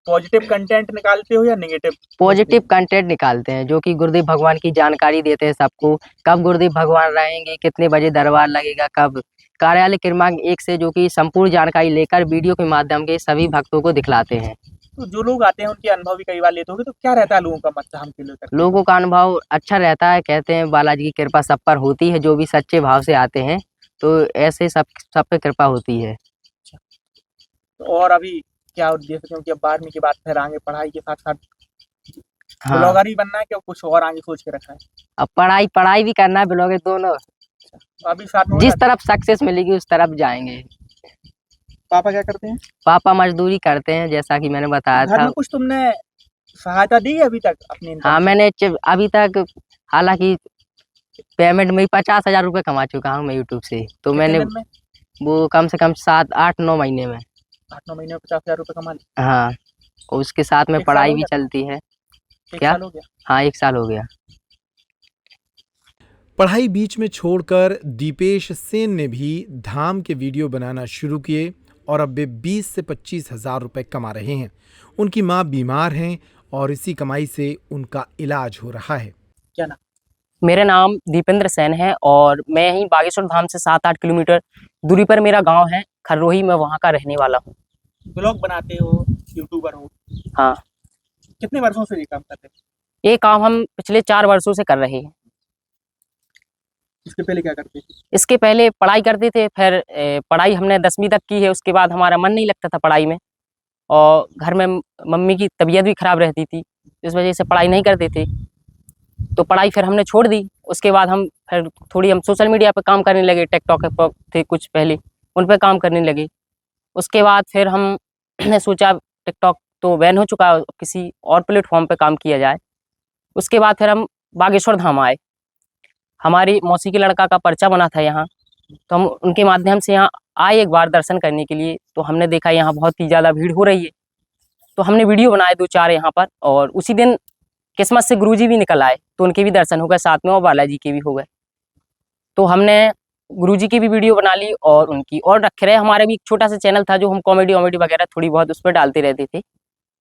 पॉजिटिव कंटेंट निकालते हो या नेगेटिव? पॉजिटिव कंटेंट निकालते हैं, जो कि गुरुदेव भगवान की जानकारी देते हैं सबको, कब गुरुदेव भगवान रहेंगे, कितने बजे दरबार लगेगा, कब कार्यालय क्रमांक 1 से, जो कि संपूर्ण जानकारी लेकर वीडियो के माध्यम के सभी भक्तों को दिखलाते हैं। तो जो लोग आते हैं उनके अनुभव भी कई बार लेते होगे, तो क्या रहता है लोगों का मत धाम के लेकर? लोगों का अनुभव अच्छा रहता है, कहते हैं बालाजी की कृपा सब पर होती है, जो भी सच्चे भाव से आते हैं, तो ऐसे सब पे कृपा होती है। और अभी क्या उद्देश्य, क्योंकि अब 12वीं के बाद फिर आगे पढ़ाई के साथ साथ हाँ, ब्लॉगर ही बनना है, क्या कुछ और आगे सोच के रखा है? अब पढ़ाई भी करना है, ब्लॉगर दोनों, तो अभी साथ में हो जिस जाता तरफ सक्सेस मिलेगी उस तरफ जाएंगे। है? पापा क्या करते हैं? पापा मजदूरी करते हैं, जैसा कि मैंने बताया घर था। में कुछ तुमने सहायता दी है अभी तक अपनी इनकम हाँ, से? मैंने अभी तक, हालांकि पेमेंट में 50,000 रुपये कमा चुका हूँ मैं यूट्यूब से, तो कितने मैंने दिन में? वो कम से कम 7-8-9 महीने में। 8-9 महीने में 50,000 रुपये कमा लिए? हाँ, और उसके साथ में 1 साल पढ़ाई हो भी गया? चलती है। 1 क्या? साल हो गया? हाँ, 1 साल हो गया। पढ़ाई बीच में छोड़कर दीपेश सेन ने भी धाम के वीडियो बनाना शुरू किए और अब वे 20 से 25 हजार रुपए कमा रहे हैं। उनकी मां बीमार हैं और इसी कमाई से उनका इलाज हो रहा है। क्या नाम? मेरा नाम दीपेंद्र सेन है और मैं यहीं बागेश्वर धाम से 7-8 किलोमीटर दूरी पर मेरा गांव है खररोही, मैं वहां का रहने वाला हूं। ब्लॉग बनाते हो, यूट्यूबर हो? हाँ। कितने वर्षों से ये काम करते हो? ये काम हम पिछले 4 वर्षों से कर रहे हैं। इसके पहले क्या करते थे? इसके पहले पढ़ाई करते थे, फिर पढ़ाई हमने 10वीं तक की है, उसके बाद हमारा मन नहीं लगता था पढ़ाई में, और घर में मम्मी की तबीयत भी खराब रहती थी, इस वजह से पढ़ाई नहीं करते थे, तो पढ़ाई फिर हमने छोड़ दी। उसके बाद हम फिर थोड़ी हम सोशल मीडिया पे काम करने लगे, टिकटॉक पे थे कुछ पहले, उन पे काम करने लगे। उसके बाद फिर हम ने सोचा टिकटॉक तो बैन हो चुका है, किसी और प्लेटफॉर्म पे काम किया जाए। उसके बाद फिर हम बागेश्वर धाम आए, हमारी मौसी के लड़का का पर्चा बना था यहाँ, तो हम उनके माध्यम से यहाँ आए एक बार दर्शन करने के लिए। तो हमने देखा यहाँ बहुत ही ज़्यादा भीड़ हो रही है, तो हमने वीडियो बनाए 2-4 यहाँ पर, और उसी दिन किस्मत से गुरुजी भी निकल आए, तो उनके भी दर्शन हो गए साथ में और बालाजी के भी हो गए। तो हमने गुरुजी की भी वीडियो बना ली और उनकी और रखे रहे। हमारा भी एक छोटा सा चैनल था जो हम कॉमेडी वॉमेडी वगैरह थोड़ी बहुत उस पर डालते रहते थे,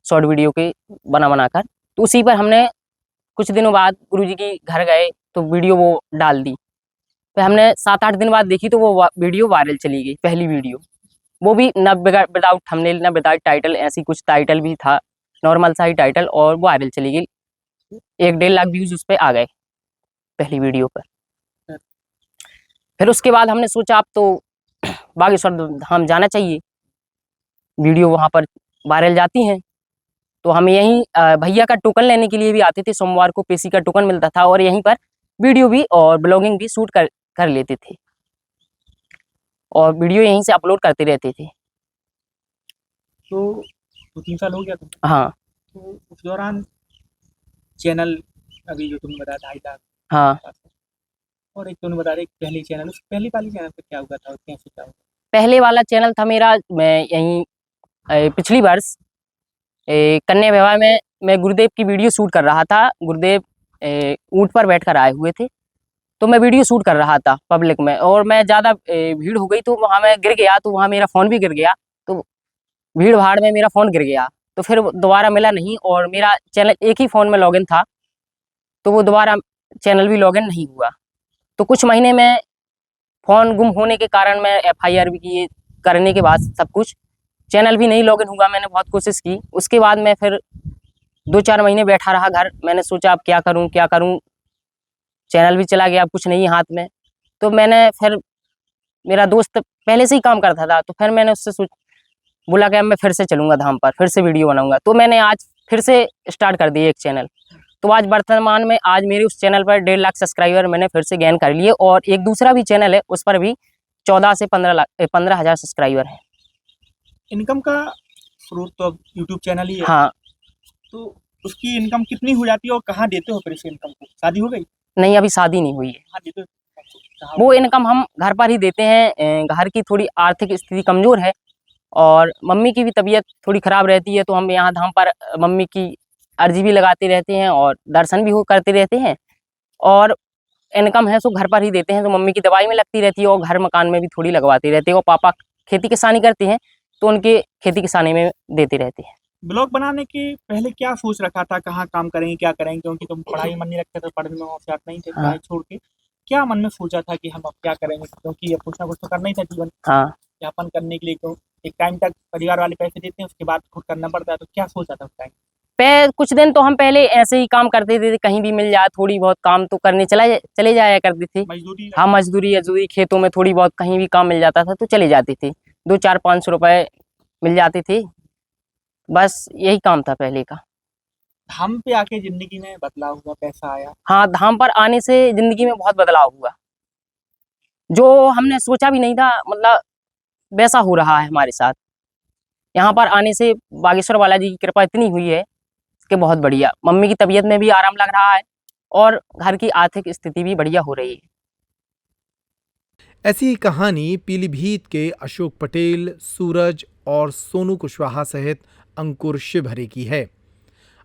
शॉर्ट वीडियो के बना कर। तो उसी पर हमने कुछ दिनों बाद गुरुजी के घर गए तो वीडियो वो डाल दी। फिर हमने 7-8 दिन बाद देखी तो वो वीडियो वायरल चली गई, पहली वीडियो। वो भी ना विदाउट थंबनेल ना विदाउट टाइटल, ऐसी कुछ टाइटल भी था, नॉर्मल सा ही टाइटल, और वायरल चली गई। 1-1.5 लाख व्यूज उस पर आ गए पहली वीडियो पर। फिर उसके बाद हमने सोचा अब तो बागेश्वर धाम जाना चाहिए, वीडियो वहाँ पर वायरल जाती हैं। तो हम यहीं भैया का टोकन लेने के लिए भी आते थे, सोमवार को पेशी का टोकन मिलता था, और यहीं पर वीडियो भी और ब्लॉगिंग भी शूट कर लेते थे और वीडियो यहीं से अपलोड करते रहते थे। तो 2-3 साल हो गया तुम? हाँ तो उस दौरान चैनल अभी जो तुमने बताया 2.5 लाख, हाँ। और एक तुमने बता रहे पहली चैनल, उस पहली वाली चैनल पे क्या हुआ था और कैसे क्या हुआ? पहले वाला चैनल था मेरा, मैं यहीं पिछली वर्ष कन्या विवाह में मैं गुरुदेव की वीडियो शूट कर रहा था। गुरुदेव ऊँट पर बैठकर आए हुए थे, तो मैं वीडियो शूट कर रहा था पब्लिक में, और मैं ज़्यादा भीड़ हो गई तो वहाँ मैं गिर गया, तो वहाँ मेरा फ़ोन भी गिर गया। तो भीड़ भाड़ में मेरा फ़ोन गिर गया, तो फिर दोबारा मिला नहीं, और मेरा चैनल एक ही फ़ोन में लॉगिन था, तो वो दोबारा चैनल भी लॉगिन नहीं हुआ। तो कुछ महीने में फ़ोन गुम होने के कारण मैं FIR भी किए, करने के बाद सब कुछ चैनल भी नहीं लॉगिन हुआ। मैंने बहुत कोशिश की, उसके बाद मैं फिर 2-4 महीने बैठा रहा घर। मैंने सोचा अब क्या करूं, चैनल भी चला गया, अब कुछ नहीं हाथ में। तो मैंने फिर, मेरा दोस्त पहले से ही काम करता था, तो फिर मैंने उससे बोला कि अब मैं फिर से चलूँगा धाम पर, फिर से वीडियो बनाऊँगा। तो मैंने आज फिर से स्टार्ट कर दिया एक चैनल। तो आज वर्तमान में आज मेरे उस चैनल पर 1.5 लाख सब्सक्राइबर मैंने फिर से गेन कर लिए, और एक दूसरा भी चैनल है उस पर भी 14 से 15,000 सब्सक्राइबर हैं। इनकम का स्रोत तो अब यूट्यूब चैनल ही है। हाँ। तो उसकी इनकम कितनी हो जाती है और कहाँ देते हो फिर इस इनकम को? शादी हो गई? नहीं, अभी शादी नहीं हुई है। कहाँ देते हो? कहाँ? वो इनकम हम घर पर ही देते हैं। घर की थोड़ी आर्थिक स्थिति कमज़ोर है और मम्मी की भी तबीयत थोड़ी ख़राब रहती है, तो हम यहाँ धाम पर मम्मी की अर्जी भी लगाते रहते हैं और दर्शन भी करते रहते हैं, और इनकम है सो घर पर ही देते हैं। तो मम्मी की दवाई में लगती रहती है और घर मकान में भी थोड़ी लगवाते रहते हैं, और पापा खेती किसानी करते हैं, तो उनके खेती किसानी में देते रहते हैं। ब्लॉग बनाने के पहले क्या सोच रखा था, कहाँ काम करेंगे, क्या करेंगे? क्योंकि तुम पढ़ाई में मन नहीं रखते थे, पढ़ने में होशियार नहीं थे, पढ़ाई छोड़ के क्या मन में सोचा था कि हम अब क्या करेंगे? क्योंकि अब कुछ ना कुछ तो करना ही था जीवन यापन करने के लिए। तो एक टाइम तक परिवार वाले पैसे देते हैं, उसके बाद खुद करना पड़ता है, तो क्या सोचा था उस टाइम? कुछ दिन तो हम पहले ऐसे ही काम करते थे, कहीं भी मिल जाए थोड़ी बहुत काम तो करने चले जाया करते थे। मजदूरी? हाँ, मजदूरी खेतों में थोड़ी बहुत कहीं भी काम मिल जाता था तो चले जाते थे। 2-4-500 रुपए मिल जाते थे, बस यही काम था पहले का। धाम पे आके जिंदगी में बदलाव हुआ, पैसा आया? हाँ, धाम पर आने से जिंदगी में बहुत बदलाव हुआ, जो हमने सोचा भी नहीं था, मतलब वैसा हो रहा है हमारे साथ। यहाँ पर आने से बागेश्वर बालाजी की कृपा इतनी हुई है कि बहुत बढ़िया। मम्मी की तबीयत में भी आराम लग रहा है और घर की आर्थिक स्थिति भी बढ़िया हो रही है। ऐसी ही कहानी पीलीभीत के अशोक पटेल, सूरज और सोनू कुशवाहा सहित अंकुर शिवहरे की है।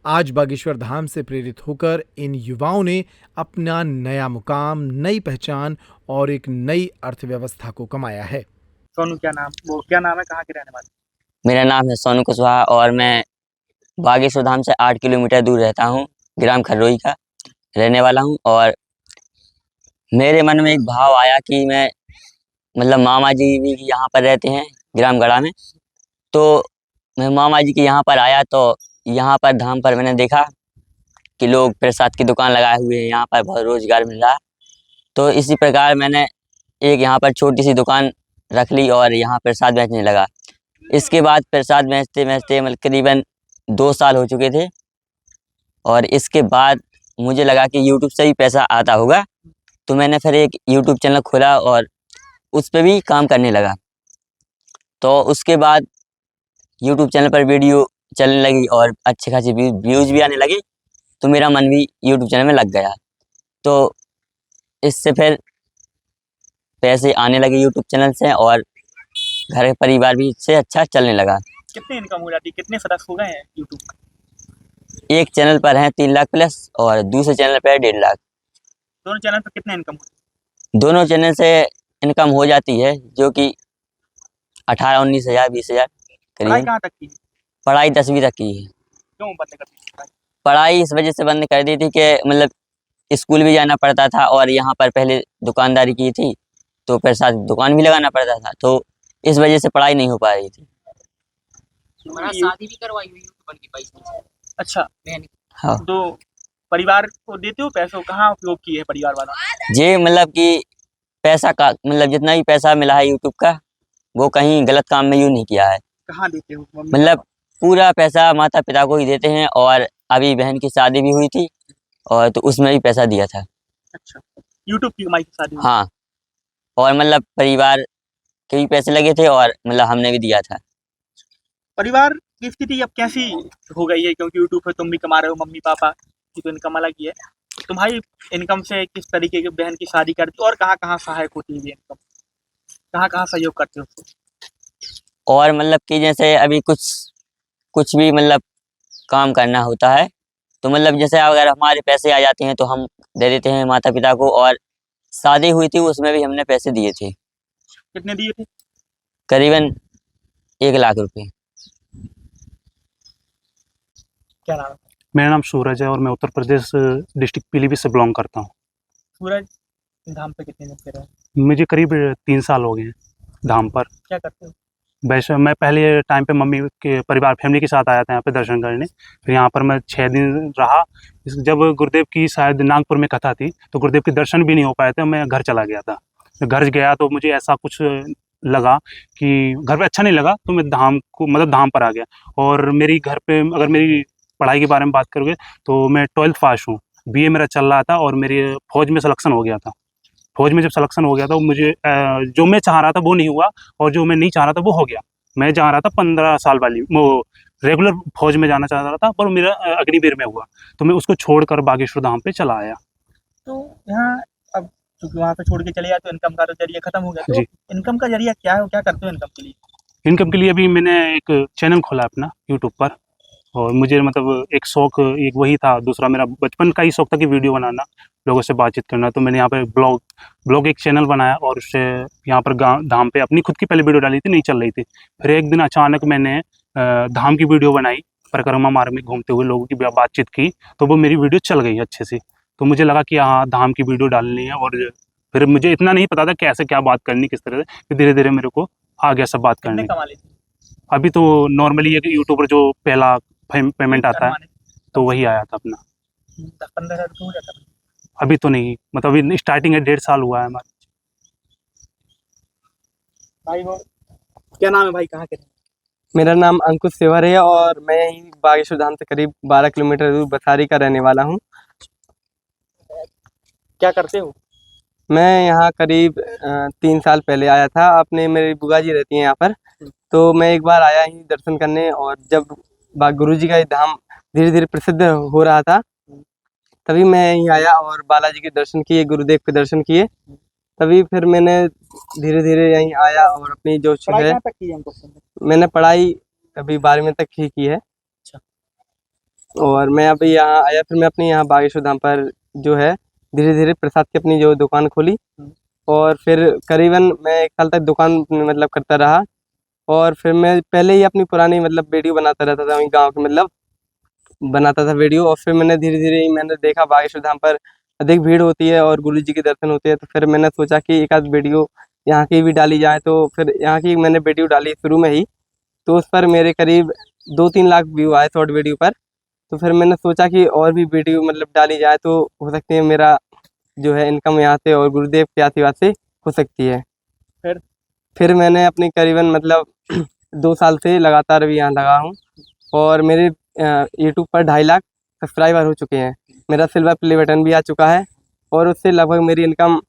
आज बागेश्वर धाम से प्रेरित होकर इन युवाओं ने अपना नया मुकाम, नई पहचान और एक नई अर्थव्यवस्था को कमाया है। सोनू क्या नाम है, कहाँ के रहने वाले? मेरा नाम है सोनू कुशवाहा और मैं बागेश्वर धाम से 8 किलोमीटर दूर रहता हूँ, ग्राम खररोई का रहने वाला हूँ। और मेरे मन में एक भाव आया कि मैं, मतलब मामा जी भी यहाँ पर रहते हैं ग्राम गढ़ा में, तो मैं मामा जी के यहाँ पर आया, तो यहाँ पर धाम पर मैंने देखा कि लोग प्रसाद की दुकान लगाए हुए हैं, यहाँ पर बहुत रोजगार मिल रहा है। तो इसी प्रकार मैंने एक यहाँ पर छोटी सी दुकान रख ली और यहाँ प्रसाद बेचने लगा। इसके बाद प्रसाद बेचते बेचते मतलब करीबन 2 साल हो चुके थे, और इसके बाद मुझे लगा कि यूट्यूब से भी पैसा आता होगा, तो मैंने फिर एक यूट्यूब चैनल खोला और उस पर भी काम करने लगा। तो उसके बाद यूट्यूब चैनल पर वीडियो चलने लगी और अच्छे खासे व्यूज़ भी आने लगे, तो मेरा मन भी यूट्यूब चैनल में लग गया। तो इससे फिर पैसे आने लगे यूट्यूब चैनल से और घर परिवार भी इससे अच्छा चलने लगा। कितने इनकम हो जाती, कितने सदस्य हो गए हैं यूट्यूब? एक चैनल पर है 3 लाख प्लस और दूसरे चैनल पर है 1.5 लाख। दोनों चैनल पर कितने इनकम होती? दोनों चैनल से इनकम हो जाती है, जो कि 18-19 हज़ार 20 हज़ार पढ़ाई करीब। कहाँ तक की? पढ़ाई 10वीं तक की है। क्यों बंद कर दी पढ़ाई? पढ़ाई इस वजह से बंद कर दी थी कि मतलब स्कूल भी जाना पड़ता था और यहाँ पर पहले दुकानदारी की थी, तो फिर साथ दुकान भी लगाना पड़ता था, तो इस वजह से पढ़ाई नहीं हो पा रही थी। शादी भी करवाई हुई यूट्यूबर की पैसे से। अच्छा, हाँ तो परिवार को देते हो पैसों, कहाँ उपयोग किए है परिवार वाला? जी, मतलब कि पैसा का मतलब जितना भी पैसा मिला है यूट्यूब का, वो कहीं गलत काम में यूज नहीं किया है। कहाँ देते हो मम्मी मतलब पूरा पैसा माता पिता को ही देते हैं, और अभी बहन की शादी भी हुई थी और तो उसमें भी पैसा दिया था। अच्छा, यूट्यूब की कमाई की शादी हुई? हाँ, और मतलब परिवार के भी पैसे लगे थे और मतलब हमने भी दिया था। परिवार की स्थिति अब कैसी हो गई है, क्योंकि यूट्यूब पे तुम भी कमा रहे हो, मम्मी पापा की तो इनकम अलग ही है, तुम्हारी इनकम से किस तरीके की बहन की शादी करती हो और कहाँ कहाँ सहायक होती है ये इनकम, कहाँ कहाँ सहयोग करते हो उसको? और मतलब कि जैसे अभी कुछ भी मतलब काम करना होता है, तो मतलब जैसे अगर हमारे पैसे आ जाते हैं तो हम दे देते हैं माता पिता को, और शादी हुई थी उसमें भी हमने पैसे दिए थे, कितने दिए थे? करीबन 1 लाख रुपए। क्या नाम है? मेरा नाम सूरज है और मैं उत्तर प्रदेश डिस्ट्रिक्ट पीलीभीत से बिलोंग करता हूँ। सूरज, धाम पे कितने दिन से रहे? मुझे करीब 3 साल हो गए हैं धाम पर। क्या करते हो? वैसे मैं पहले टाइम पे मम्मी के परिवार फैमिली के साथ आया था यहाँ पे दर्शन करने, फिर यहाँ पर मैं 6 दिन रहा। जब गुरुदेव की शायद नागपुर में कथा थी तो गुरुदेव के दर्शन भी नहीं हो पाए थे, मैं घर चला गया था। घर गया तो मुझे ऐसा कुछ लगा कि घर पे अच्छा नहीं लगा, तो मैं धाम को मतलब धाम पर आ गया। और मेरी घर पे अगर मेरी पढ़ाई के बारे में बात करोगे तो मैं 12th पास हूँ, BA मेरा चल रहा था और मेरी फौज में सिलेक्शन हो गया था। फौज में जब सिलेक्शन हो गया था मुझे जो मैं चाह रहा था वो नहीं हुआ, और जो मैं नहीं चाह रहा था वो हो गया। मैं चाह रहा था 15 साल वाली वो रेगुलर फौज में जाना चाह रहा था, पर मेरा अग्निवीर में हुआ, तो मैं उसको छोड़कर बागेश्वर धाम पे चला आया। तो यहाँ अब चूंकि वहाँ पे छोड़ के चले आए तो इनकम का तो जरिया खत्म हो गया, तो जी। इनकम का जरिया क्या है, क्या करते हो इनकम के लिए? इनकम के लिए अभी मैंने एक चैनल खोला अपना यूट्यूब पर, और मुझे मतलब एक शौक एक वही था, दूसरा मेरा बचपन का ही शौक था कि वीडियो बनाना, लोगों से बातचीत करना। तो मैंने यहाँ पे ब्लॉग एक चैनल बनाया और उससे यहाँ पर धाम पे अपनी खुद की पहले वीडियो डाली थी, नहीं चल रही थी। फिर एक दिन अचानक मैंने धाम की वीडियो बनाई, परिक्रमा मार्ग में घूमते हुए लोगों की बातचीत की, तो वो मेरी वीडियो चल गई अच्छे से। तो मुझे लगा कि हाँ धाम की वीडियो डालनी है, और फिर मुझे इतना नहीं पता था कैसे क्या बात करनी किस तरह से, फिर धीरे धीरे मेरे को आ गया सब बात करने। कमा लेते अभी तो नॉर्मली एक यूट्यूबर जो पहला पेमेंट आता है तो वही आया था अपना। 10-15 हज़ार रुपये हो जाता है? अभी तो नहीं, मतलब अभी स्टार्टिंग है, 1.5 साल हुआ है हमारा। भाई वो क्या नाम है भाई, कहाँ के? मेरा नाम अंकुश सेवर है और मैं यहीं बागेश्वर धाम से करीब 12 किलोमीटर दूर बसारी का रहने वाला हूँ। क्या करते हो? मैं यहाँ करीब 3 साल पहले आया था, अपने मेरी बुआ जी रहती हैं यहाँ पर, तो मैं एक बार आया ही दर्शन करने, और जब गुरु जी का ये धाम धीरे धीरे प्रसिद्ध हो रहा था तभी मैं यहीं आया और बालाजी के दर्शन किए, गुरुदेव के दर्शन किए, तभी फिर मैंने धीरे धीरे यहीं आया और अपनी जो पढ़ाई है कहाँ तक की है हमको? मैंने पढ़ाई अभी 12वीं तक ही की है। और मैं अभी यहाँ आया, फिर मैं अपनी यहाँ बागेश्वर धाम पर जो है धीरे धीरे प्रसाद की अपनी जो दुकान खोली, और फिर करीबन मैं 1 साल तक दुकान मतलब करता रहा। और फिर मैं पहले ही अपनी पुरानी मतलब वीडियो बनाता रहता था, वहीं गांव के मतलब बनाता था वीडियो, और फिर मैंने धीरे धीरे मैंने देखा बागेश्वर धाम पर अधिक भीड़ होती है और गुरु जी के दर्शन होते हैं, तो फिर मैंने सोचा कि एक आध वीडियो यहाँ की भी डाली जाए। तो फिर यहाँ की मैंने वीडियो डाली शुरू में ही, तो उस पर मेरे करीब 2-3 लाख व्यू आए शॉर्ट वीडियो पर। तो फिर मैंने सोचा कि और भी वीडियो मतलब डाली जाए तो हो सकती है मेरा जो है इनकम यहाँ से और गुरुदेव के आशीर्वाद से हो सकती है। फिर मैंने अपनी करीबन मतलब 2 साल से लगातार भी यहाँ लगा हूँ, और मेरे यूट्यूब पर 2.5 लाख सब्सक्राइबर हो चुके हैं। मेरा सिल्वर प्ले बटन भी आ चुका है, और उससे लगभग मेरी इनकम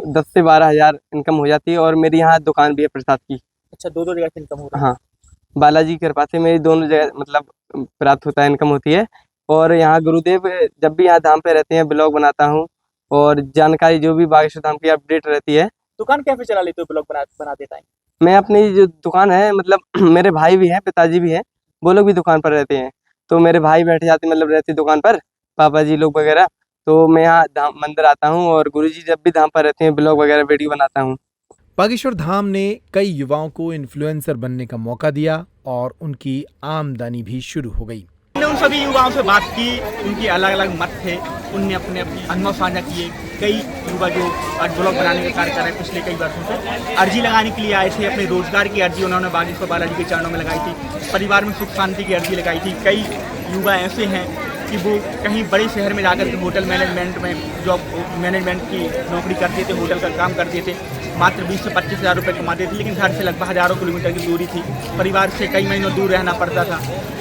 10 से 12 हज़ार इनकम हो जाती है। और मेरी यहाँ दुकान भी है प्रसाद की। अच्छा, 2 जगह से इनकम हो रहा है? हाँ, बालाजी की कृपा से मेरी दोनों जगह मतलब प्राप्त होता है, इनकम होती है। और यहाँ गुरुदेव जब भी यहाँ धाम पे रहते हैं ब्लॉग बनाता हूँ, और जानकारी जो भी बागेश्वर धाम की अपडेट रहती है। दुकान कैसे चला लेते हो ब्लॉग बना देता है? मैं अपनी जो दुकान है मतलब मेरे भाई भी हैं, पिताजी भी हैं, वो लोग भी दुकान पर रहते हैं, तो मेरे भाई बैठ जाते मतलब रहते दुकान पर, पापा जी लोग वगैरह, तो मैं यहाँ धाम मंदिर आता हूँ और गुरुजी जब भी धाम पर रहते हैं ब्लॉग वगैरह वीडियो बनाता हूँ। बागेश्वर धाम ने कई युवाओं को इन्फ्लुएंसर बनने का मौका दिया और उनकी आमदनी भी शुरू हो गई। हमने उन सभी युवाओं से बात की, उनके अलग अलग मत थे, उनने अपने अपने अनुभव साझा किए। कई युवा जो आज ब्लॉग बनाने का कार्य कर रहे हैं पिछले कई वर्षों से अर्जी लगाने के लिए आए थे, अपने रोजगार की अर्जी उन्होंने बागेश्वर बालाजी के चरणों में लगाई थी, परिवार में सुख शांति की अर्जी लगाई थी। कई युवा ऐसे हैं कि वो कहीं बड़े शहर में जाकर के होटल मैनेजमेंट में जॉब मैनेजमेंट की नौकरी करते थे, होटल का काम करते थे, मात्र 20 से 25 हज़ार रुपये कमाते थे, लेकिन घर से लगभग हज़ारों किलोमीटर की दूरी थी, परिवार से कई महीनों दूर रहना पड़ता था।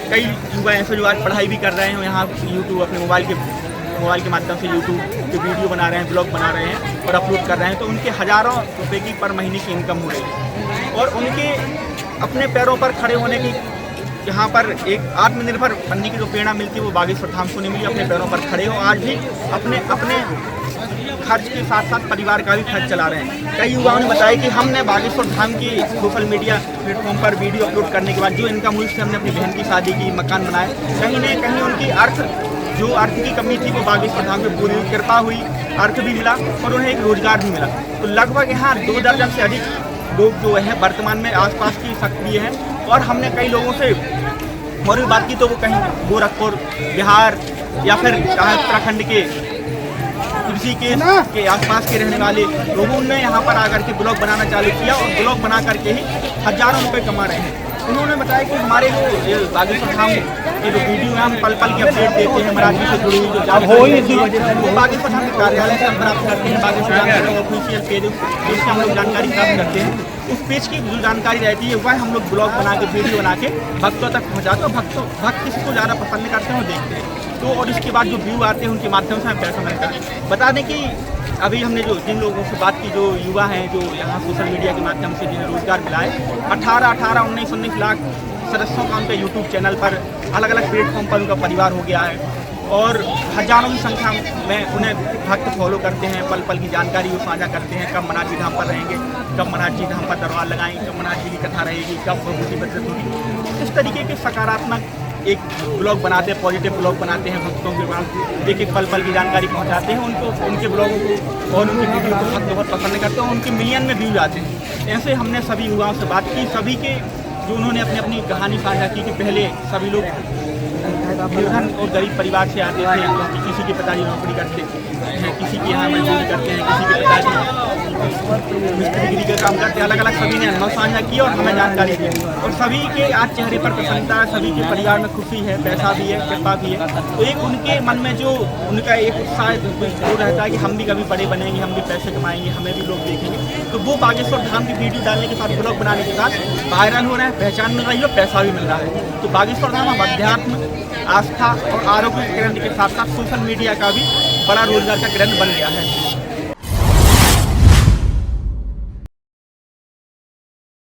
कई युवा ऐसे जो आज पढ़ाई भी कर रहे हैं, यहाँ यूट्यूब अपने मोबाइल के माध्यम से यूट्यूब के वीडियो बना रहे हैं, ब्लॉग बना रहे हैं और अपलोड कर रहे हैं, तो उनके हज़ारों रुपये की पर महीने की इनकम हो रही है और उनके अपने पैरों पर खड़े होने की यहाँ पर एक आत्मनिर्भर बनने की जो प्रेरणा मिलती है वो बागेश्वर धाम को नहीं मिली। अपने पैरों पर खड़े हो, आज भी अपने खर्च के साथ साथ परिवार का भी खर्च चला रहे हैं। कई युवाओं ने बताया कि हमने बागेश्वर धाम की सोशल मीडिया प्लेटफॉर्म पर वीडियो अपलोड करने के बाद जो इनकम हुई उससे हमने अपनी बहन की शादी की, मकान बनाए। कहीं न कहीं उनकी अर्थ की कमी थी वो बागेश्वर धाम में पूरी कृपा हुई, अर्थ भी मिला और उन्हें एक रोजगार भी मिला। तो लगभग यहाँ 2 दर्जन से अधिक लोग जो है वर्तमान में आसपास की सक्रिय हैं और हमने कई लोगों से और भी बात की तो वो कहीं गोरखपुर, बिहार या फिर उत्तराखंड के कृषि के आसपास के रहने वाले लोगों ने यहाँ पर आकर के ब्लॉग बनाना चालू किया और ब्लॉग बना करके ही हज़ारों रुपए कमा रहे हैं। उन्होंने बताया कि हमारे जो बागेश्वर धाम के जो वीडियो हैं हम पल पल के अपडेट देते हैं, मराठी से जुड़ी हुई जो जानकारी है वो बागेश्वर धाम के कार्यालय से हम प्राप्त करते हैं। बागेश्वर धाम का ऑफिशियल पेज जिससे हम लोग जानकारी प्राप्त करते हैं, उस पेज की जो जानकारी रहती है वह हम लोग ब्लॉग बना के वीडियो बना के भक्तों तक पहुँचाते हैं। भक्त किसको ज़्यादा पसंद करते हैं वो देखते हैं, तो और इसके बाद जो व्यू आते हैं उनके माध्यम से हमें पैसा मिलता है। बता दें कि अभी हमने जो जिन लोगों से बात की, जो युवा हैं जो यहाँ सोशल मीडिया के माध्यम से जिन्हें रोजगार मिला है, 18, 19 लाख सदस्यों का उनके यूट्यूब चैनल पर अलग अलग प्लेटफॉर्म पर उनका परिवार हो गया है और हजारों की संख्या में उन्हें भक्त फॉलो करते हैं, पल पल की जानकारी वो साझा करते हैं। कब महाराज जी धाम पर रहेंगे, कब महाराज जी धाम पर दरबार लगाएंगे, कब महाराज जी की कथा रहेगी, कब भगवती बचत होगी। इस तरीके के सकारात्मक एक ब्लॉग बनाते हैं, पॉजिटिव ब्लॉग बनाते हैं, भक्तों के पास एक पल पल की जानकारी पहुंचाते हैं उनको, उनके ब्लॉगों को और उनकी वीडियो को भक्त बहुत पसंद करते हैं, उनके मिलियन में व्यू आते हैं। ऐसे हमने सभी युवाओं से बात की, सभी के जो उन्होंने अपनी अपनी कहानी साझा की कि पहले सभी लोग निर्धन और गरीब परिवार से आते थे, क्योंकि किसी के पिताजी नौकरी करते हैं, किसी के यहाँ मजदूरी करते हैं, किसी के पिताजी मिस्त्री का काम करते हैं, अलग अलग सभी ने अनुभव साझा किया और हमें जानकारी दी और सभी के आज चेहरे पर प्रसन्नता है, सभी के परिवार में खुशी है, पैसा भी है, कृपा भी है। तो एक उनके मन में जो उनका एक उत्साह जो रहता है कि हम भी कभी बड़े बनेंगे, हम भी पैसे कमाएंगे, हमें भी लोग देखेंगे, तो वो बागेश्वर धाम की वीडियो डालने के साथ, ब्लॉग बनाने के साथ वायरल हो रहा है, पहचान मिल रही है और पैसा भी मिल रहा है। तो बागेश्वर धाम अब अध्यात्म, आस्था और आरोग्य के केंद्र के साथ साथ सोशल मीडिया का भी बड़ा रोजगार का केंद्र बन गया है।